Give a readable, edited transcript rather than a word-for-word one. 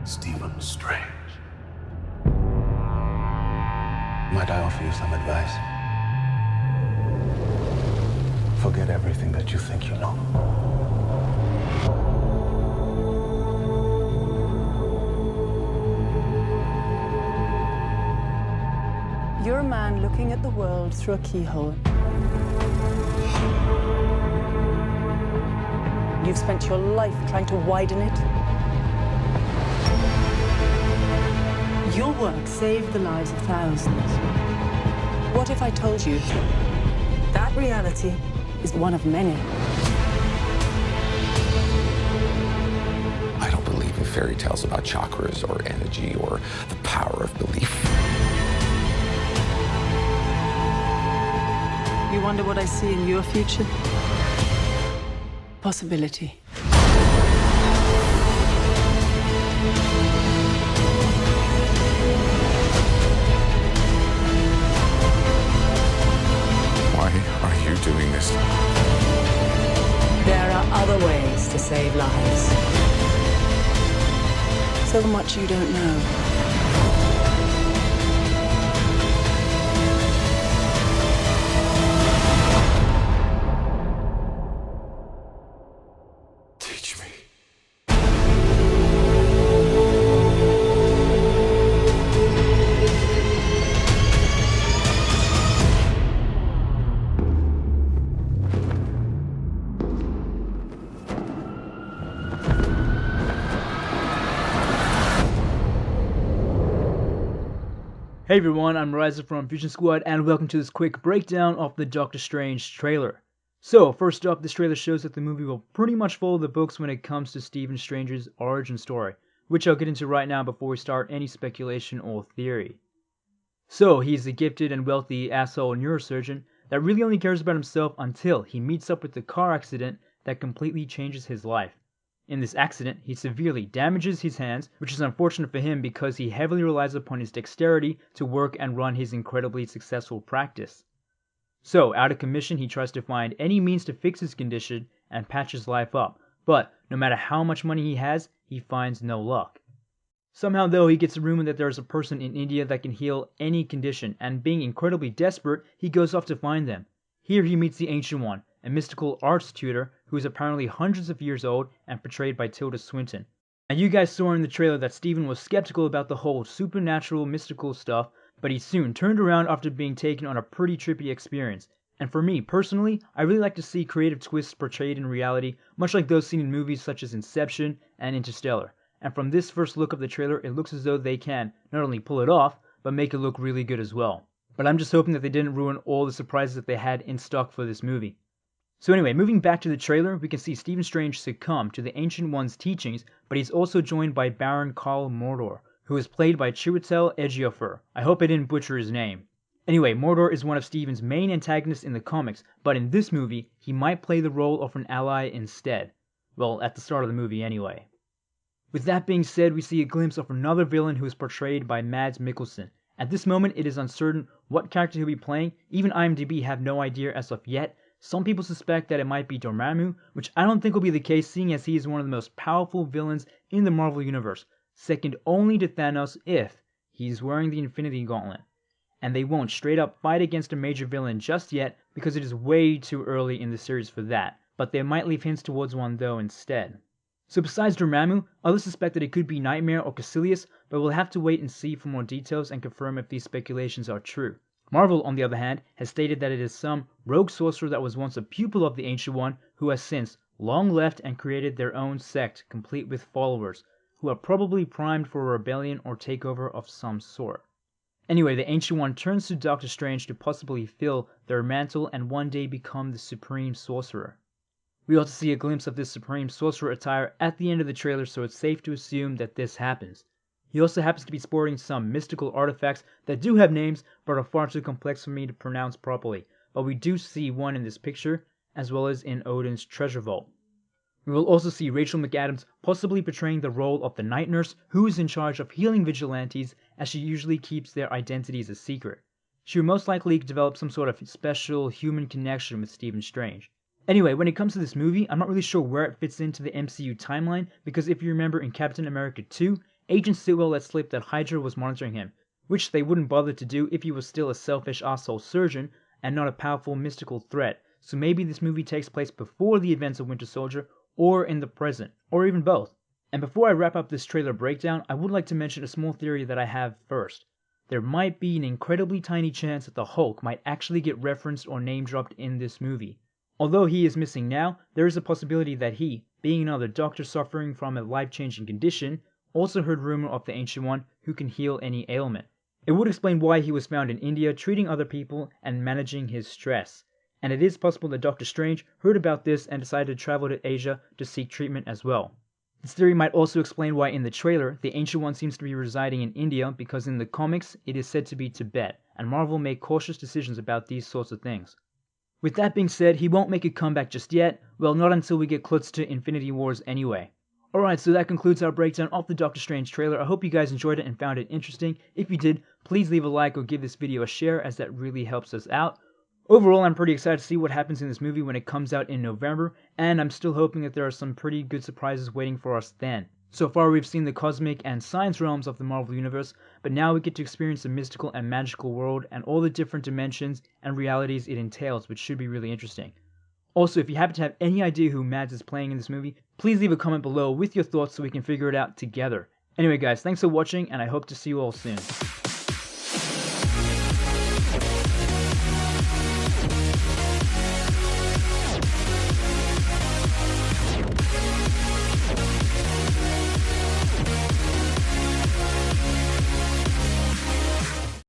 Stephen Strange. Might I offer you some advice? Forget everything that you think you know. You're a man looking at the world through a keyhole. You've spent your life trying to widen it. Your work saved the lives of thousands. What if I told you that reality is one of many? I don't believe in fairy tales about chakras or energy or the power of belief. You wonder what I see in your future? Possibility. Why are you doing this? There are other ways to save lives. So much you don't know. Teach me. Hey everyone, I'm Riser from Fusion Squad, and welcome to this quick breakdown of the Doctor Strange trailer. So, first up, this trailer shows that the movie will pretty much follow the books when it comes to Stephen Strange's origin story, which I'll get into right now before we start any speculation or theory. So, he's a gifted and wealthy asshole neurosurgeon that really only cares about himself until he meets up with the car accident that completely changes his life. In this accident, he severely damages his hands, which is unfortunate for him because he heavily relies upon his dexterity to work and run his incredibly successful practice. So, out of commission, he tries to find any means to fix his condition and patch his life up, but no matter how much money he has, he finds no luck. Somehow though, he gets a rumor that there is a person in India that can heal any condition, and being incredibly desperate, he goes off to find them. Here he meets the Ancient One, a mystical arts tutor who is apparently hundreds of years old and portrayed by Tilda Swinton. Now you guys saw in the trailer that Stephen was skeptical about the whole supernatural mystical stuff, but he soon turned around after being taken on a pretty trippy experience. And for me, personally, I really like to see creative twists portrayed in reality, much like those seen in movies such as Inception and Interstellar. And from this first look of the trailer, it looks as though they can not only pull it off, but make it look really good as well. But I'm just hoping that they didn't ruin all the surprises that they had in stock for this movie. So anyway, moving back to the trailer, we can see Stephen Strange succumb to the Ancient One's teachings, but he's also joined by Baron Karl Mordor, who is played by Chiwetel Ejiofor. I hope I didn't butcher his name. Anyway, Mordor is one of Stephen's main antagonists in the comics, but in this movie, he might play the role of an ally instead. Well, at the start of the movie anyway. With that being said, we see a glimpse of another villain who is portrayed by Mads Mikkelsen. At this moment, it is uncertain what character he'll be playing. Even IMDb have no idea as of yet. Some people suspect that it might be Dormammu, which I don't think will be the case seeing as he is one of the most powerful villains in the Marvel Universe, second only to Thanos if he's wearing the Infinity Gauntlet. And they won't straight up fight against a major villain just yet because it is way too early in the series for that, but they might leave hints towards one though instead. So besides Dormammu, others suspect that it could be Nightmare or Caecilius, but we'll have to wait and see for more details and confirm if these speculations are true. Marvel, on the other hand, has stated that it is some rogue sorcerer that was once a pupil of the Ancient One who has since long left and created their own sect complete with followers, who are probably primed for a rebellion or takeover of some sort. Anyway, the Ancient One turns to Doctor Strange to possibly fill their mantle and one day become the Supreme Sorcerer. We also see a glimpse of this Supreme Sorcerer attire at the end of the trailer, so it's safe to assume that this happens. He also happens to be sporting some mystical artifacts that do have names but are far too complex for me to pronounce properly, but we do see one in this picture, as well as in Odin's treasure vault. We will also see Rachel McAdams possibly portraying the role of the Night Nurse, who is in charge of healing vigilantes, as she usually keeps their identities a secret. She will most likely develop some sort of special human connection with Stephen Strange. Anyway, when it comes to this movie, I'm not really sure where it fits into the MCU timeline, because if you remember in Captain America 2, Agent Sitwell let slip that Hydra was monitoring him, which they wouldn't bother to do if he was still a selfish asshole surgeon and not a powerful mystical threat. So maybe this movie takes place before the events of Winter Soldier, or in the present, or even both. And before I wrap up this trailer breakdown, I would like to mention a small theory that I have first. There might be an incredibly tiny chance that the Hulk might actually get referenced or name-dropped in this movie. Although he is missing now, there is a possibility that he, being another doctor suffering from a life-changing condition, also heard rumor of the Ancient One who can heal any ailment. It would explain why he was found in India treating other people and managing his stress. And it is possible that Doctor Strange heard about this and decided to travel to Asia to seek treatment as well. This theory might also explain why in the trailer, the Ancient One seems to be residing in India because in the comics, it is said to be Tibet, and Marvel made cautious decisions about these sorts of things. With that being said, he won't make a comeback just yet, well not until we get closer to Infinity Wars anyway. Alright, so that concludes our breakdown of the Doctor Strange trailer. I hope you guys enjoyed it and found it interesting. If you did, please leave a like or give this video a share as that really helps us out. Overall, I'm pretty excited to see what happens in this movie when it comes out in November, and I'm still hoping that there are some pretty good surprises waiting for us then. So far we've seen the cosmic and science realms of the Marvel Universe, but now we get to experience the mystical and magical world and all the different dimensions and realities it entails, which should be really interesting. Also, if you happen to have any idea who Mads is playing in this movie, please leave a comment below with your thoughts so we can figure it out together. Anyway guys, thanks for watching and I hope to see you all soon.